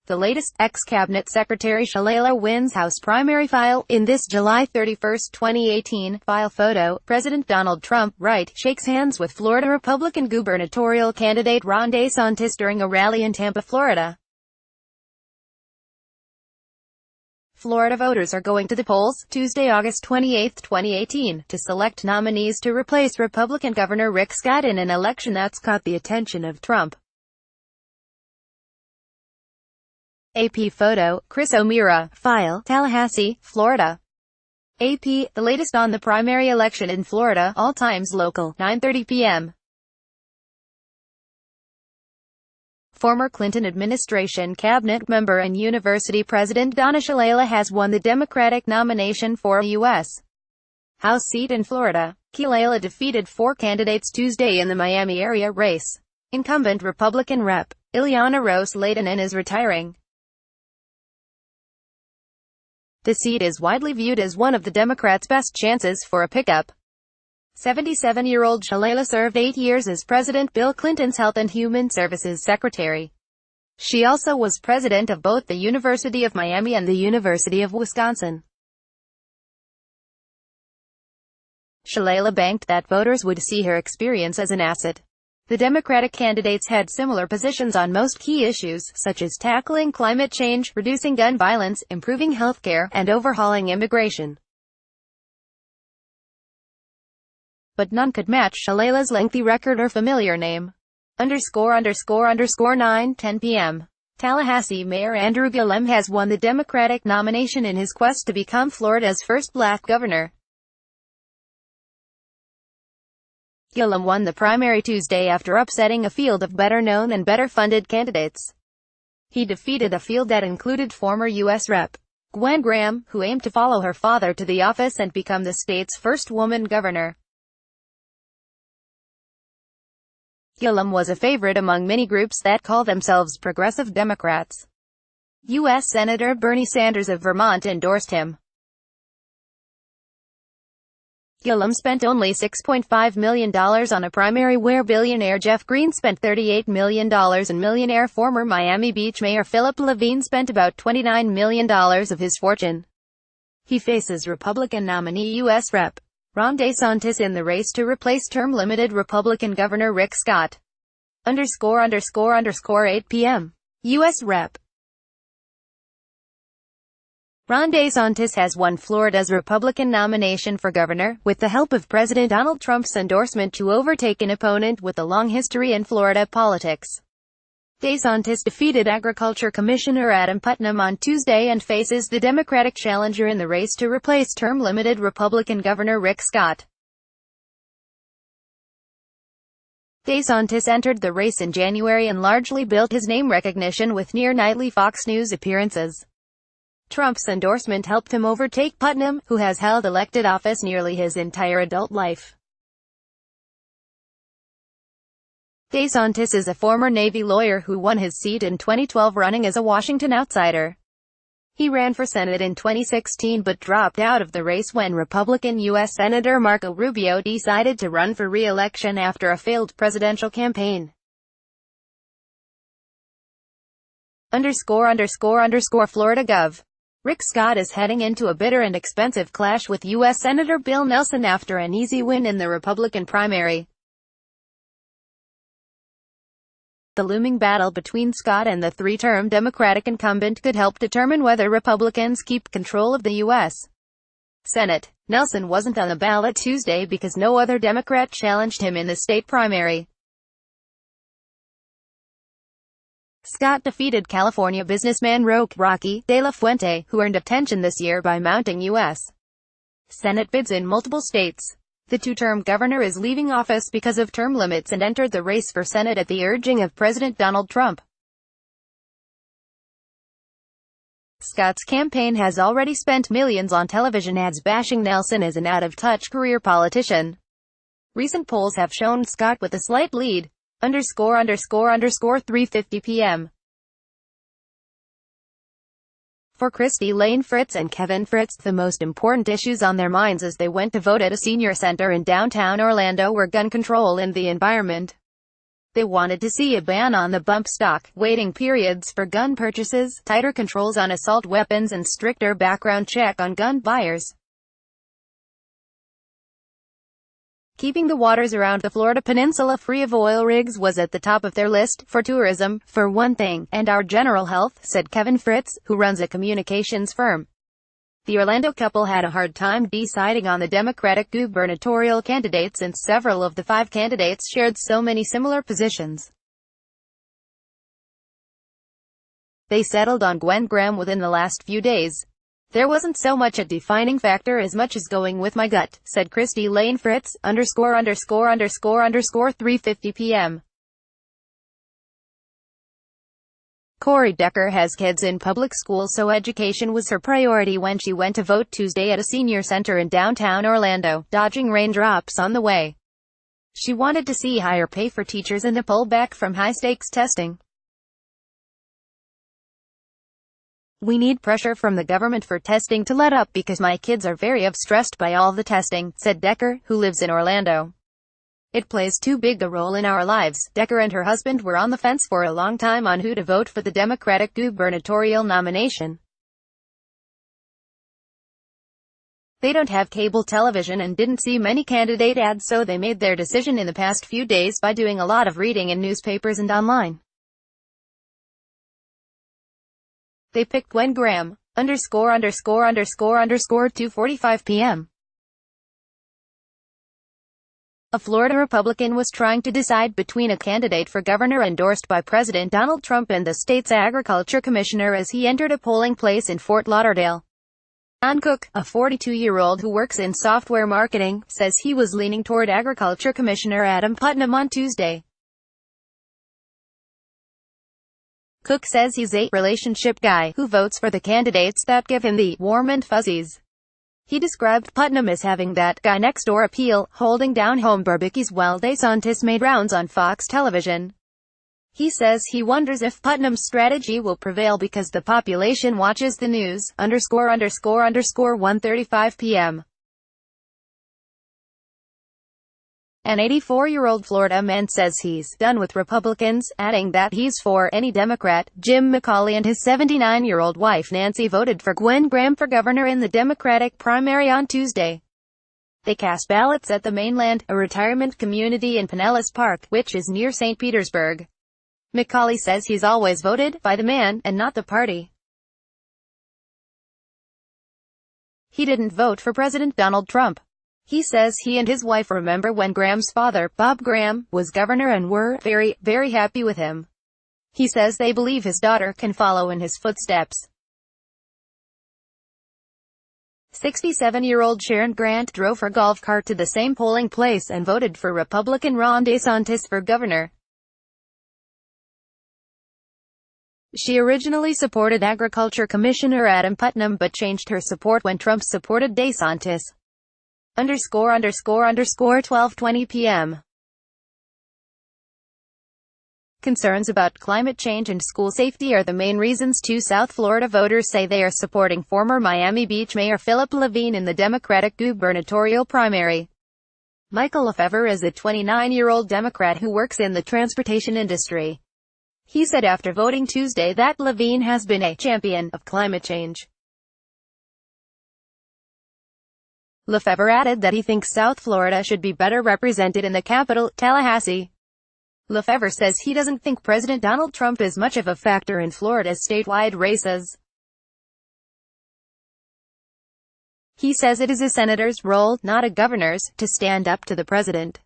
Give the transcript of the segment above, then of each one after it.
The latest, ex-cabinet secretary Shalala wins House primary file. In this July 31, 2018, file photo, President Donald Trump, right, shakes hands with Florida Republican gubernatorial candidate Ron DeSantis during a rally in Tampa, Florida. Florida voters are going to the polls, Tuesday, August 28, 2018, to select nominees to replace Republican Governor Rick Scott in an election that's caught the attention of Trump. AP photo, Chris O'Meara, file, Tallahassee, Florida. AP, the latest on the primary election in Florida, all times local, 9:30 p.m. Former Clinton administration cabinet member and university president Donna Shalala has won the Democratic nomination for a U.S. House seat in Florida. Shalala defeated four candidates Tuesday in the Miami area race. Incumbent Republican Rep. Ileana Ros-Lehtinen is retiring. The seat is widely viewed as one of the Democrats' best chances for a pickup. 77-year-old Shalala served 8 years as President Bill Clinton's Health and Human Services Secretary. She also was president of both the University of Miami and the University of Wisconsin. Shalala banked that voters would see her experience as an asset. The Democratic candidates had similar positions on most key issues, such as tackling climate change, reducing gun violence, improving health care, and overhauling immigration. But none could match Shalala's lengthy record or familiar name. ____9:10 p.m. Tallahassee Mayor Andrew Gillum has won the Democratic nomination in his quest to become Florida's first black governor. Gillum won the primary Tuesday after upsetting a field of better-known and better-funded candidates. He defeated a field that included former U.S. Rep. Gwen Graham, who aimed to follow her father to the office and become the state's first woman governor. Gillum was a favorite among many groups that call themselves progressive Democrats. U.S. Senator Bernie Sanders of Vermont endorsed him. Gillum spent only $6.5 million on a primary where billionaire Jeff Green spent $38 million and millionaire former Miami Beach Mayor Philip Levine spent about $29 million of his fortune. He faces Republican nominee U.S. Rep. Ron DeSantis in the race to replace term-limited Republican Governor Rick Scott. ____8 p.m. U.S. Rep. Ron DeSantis has won Florida's Republican nomination for governor, with the help of President Donald Trump's endorsement to overtake an opponent with a long history in Florida politics. DeSantis defeated Agriculture Commissioner Adam Putnam on Tuesday and faces the Democratic challenger in the race to replace term-limited Republican Governor Rick Scott. DeSantis entered the race in January and largely built his name recognition with near-nightly Fox News appearances. Trump's endorsement helped him overtake Putnam, who has held elected office nearly his entire adult life. DeSantis is a former Navy lawyer who won his seat in 2012 running as a Washington outsider. He ran for Senate in 2016 but dropped out of the race when Republican U.S. Senator Marco Rubio decided to run for re-election after a failed presidential campaign. ____Florida Gov. Rick Scott is heading into a bitter and expensive clash with U.S. Senator Bill Nelson after an easy win in the Republican primary. The looming battle between Scott and the three-term Democratic incumbent could help determine whether Republicans keep control of the U.S. Senate. Nelson wasn't on the ballot Tuesday because no other Democrat challenged him in the state primary. Scott defeated California businessman Rocky De La Fuente, who earned attention this year by mounting U.S. Senate bids in multiple states. The two-term governor is leaving office because of term limits and entered the race for Senate at the urging of President Donald Trump. Scott's campaign has already spent millions on television ads bashing Nelson as an out-of-touch career politician. Recent polls have shown Scott with a slight lead. ____3:50 p.m. For Christy Lane Fritz and Kevin Fritz, the most important issues on their minds as they went to vote at a senior center in downtown Orlando were gun control and the environment. They wanted to see a ban on the bump stock, waiting periods for gun purchases, tighter controls on assault weapons and stricter background check on gun buyers. Keeping the waters around the Florida peninsula free of oil rigs was at the top of their list, for tourism, for one thing, and our general health, said Kevin Fritz, who runs a communications firm. The Orlando couple had a hard time deciding on the Democratic gubernatorial candidates, and several of the 5 candidates shared so many similar positions. They settled on Gwen Graham within the last few days. There wasn't so much a defining factor as much as going with my gut, said Christy Lane Fritz, ______3:50 p.m. Corey Decker has kids in public school, so education was her priority when she went to vote Tuesday at a senior center in downtown Orlando, dodging raindrops on the way. She wanted to see higher pay for teachers and a pullback from high-stakes testing. We need pressure from the government for testing to let up because my kids are very stressed by all the testing, said Decker, who lives in Orlando. It plays too big a role in our lives. Decker and her husband were on the fence for a long time on who to vote for the Democratic gubernatorial nomination. They don't have cable television and didn't see many candidate ads, so they made their decision in the past few days by doing a lot of reading in newspapers and online. They picked Gwen Graham, _____2:45 p.m. A Florida Republican was trying to decide between a candidate for governor endorsed by President Donald Trump and the state's agriculture commissioner as he entered a polling place in Fort Lauderdale. John Cook, a 42-year-old who works in software marketing, says he was leaning toward Agriculture Commissioner Adam Putnam on Tuesday. Cook says he's a relationship guy who votes for the candidates that give him the warm and fuzzies. He described Putnam as having that guy-next-door appeal, holding down home barbecues while DeSantis made rounds on Fox television. He says he wonders if Putnam's strategy will prevail because the population watches the news, _____1:35 p.m. An 84-year-old Florida man says he's done with Republicans, adding that he's for any Democrat. Jim McCauley and his 79-year-old wife Nancy voted for Gwen Graham for governor in the Democratic primary on Tuesday. They cast ballots at the Mainland, a retirement community in Pinellas Park, which is near St. Petersburg. McCauley says he's always voted by the man, and not the party. He didn't vote for President Donald Trump. He says he and his wife remember when Graham's father, Bob Graham, was governor and were very, very happy with him. He says they believe his daughter can follow in his footsteps. 67-year-old Sharon Grant drove her golf cart to the same polling place and voted for Republican Ron DeSantis for governor. She originally supported Agriculture Commissioner Adam Putnam but changed her support when Trump supported DeSantis. _____12:20 p.m. Concerns about climate change and school safety are the main reasons two South Florida voters say they are supporting former Miami Beach Mayor Philip Levine in the Democratic gubernatorial primary. Michael Lefevre is a 29-year-old Democrat who works in the transportation industry. He said after voting Tuesday that Levine has been a champion of climate change. Lefevre added that he thinks South Florida should be better represented in the capital, Tallahassee. Lefevre says he doesn't think President Donald Trump is much of a factor in Florida's statewide races. He says it is a senator's role, not a governor's, to stand up to the president.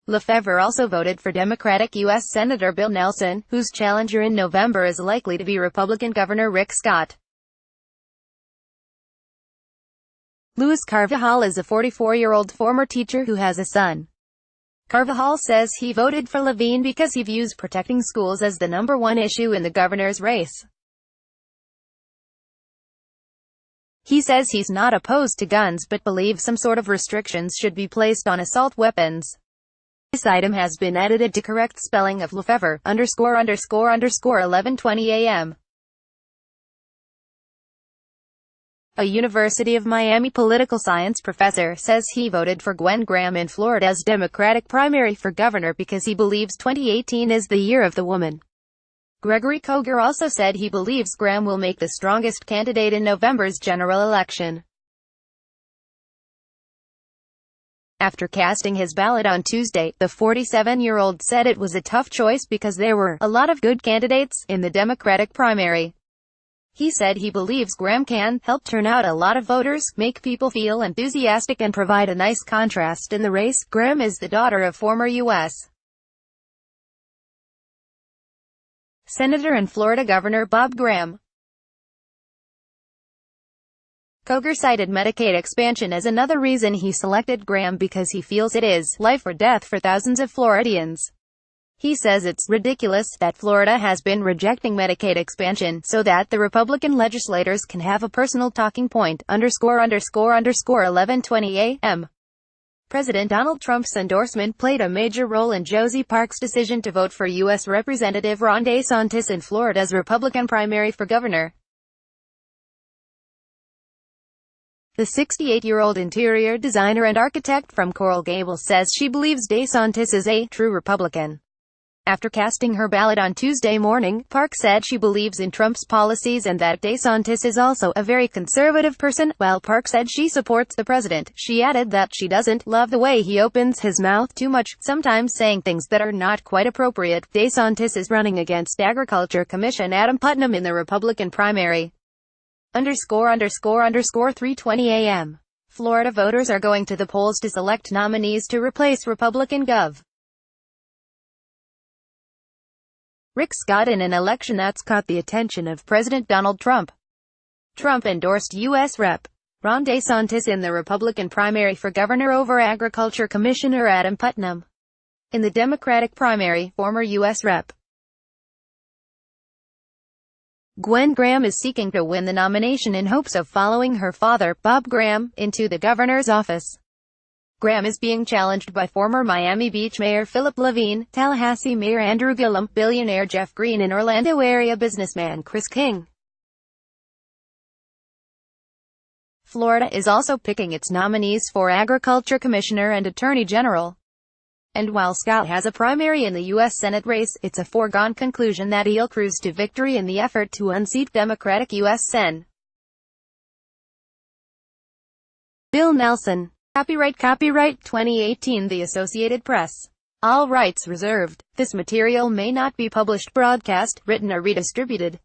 Lefevre also voted for Democratic U.S. Senator Bill Nelson, whose challenger in November is likely to be Republican Governor Rick Scott. Luis Carvajal is a 44-year-old former teacher who has a son. Carvajal says he voted for Levine because he views protecting schools as the #1 issue in the governor's race. He says he's not opposed to guns but believes some sort of restrictions should be placed on assault weapons. This item has been edited to correct spelling of Lefevre, _____11:20 a.m. A University of Miami political science professor says he voted for Gwen Graham in Florida's Democratic primary for governor because he believes 2018 is the year of the woman. Gregory Koger also said he believes Graham will make the strongest candidate in November's general election. After casting his ballot on Tuesday, the 47-year-old said it was a tough choice because there were a lot of good candidates in the Democratic primary. He said he believes Graham can help turn out a lot of voters, make people feel enthusiastic and provide a nice contrast in the race. Graham is the daughter of former U.S. Senator and Florida Governor Bob Graham. Koger cited Medicaid expansion as another reason he selected Graham because he feels it is life or death for thousands of Floridians. He says it's ridiculous that Florida has been rejecting Medicaid expansion so that the Republican legislators can have a personal talking point. ___11:20 a.m. President Donald Trump's endorsement played a major role in Josie Parks' decision to vote for U.S. Representative Ron DeSantis in Florida's Republican primary for governor. The 68-year-old interior designer and architect from Coral Gables says she believes DeSantis is a true Republican. After casting her ballot on Tuesday morning, Park said she believes in Trump's policies and that DeSantis is also a very conservative person. While Park said she supports the president, she added that she doesn't love the way he opens his mouth too much, sometimes saying things that are not quite appropriate. DeSantis is running against Agriculture Commissioner Adam Putnam in the Republican primary. ___3:20 a.m. Florida voters are going to the polls to select nominees to replace Republican Gov. Rick Scott in an election that's caught the attention of President Donald Trump. Trump endorsed U.S. Rep. Ron DeSantis in the Republican primary for governor over Agriculture Commissioner Adam Putnam. In the Democratic primary, former U.S. Rep. Gwen Graham is seeking to win the nomination in hopes of following her father, Bob Graham, into the governor's office. Graham is being challenged by former Miami Beach Mayor Philip Levine, Tallahassee Mayor Andrew Gillum, billionaire Jeff Green and Orlando area businessman Chris King. Florida is also picking its nominees for Agriculture Commissioner and Attorney General. And while Scott has a primary in the U.S. Senate race, it's a foregone conclusion that he'll cruise to victory in the effort to unseat Democratic U.S. Sen. Bill Nelson. Copyright 2018 The Associated Press. All rights reserved. This material may not be published, broadcast, written or redistributed.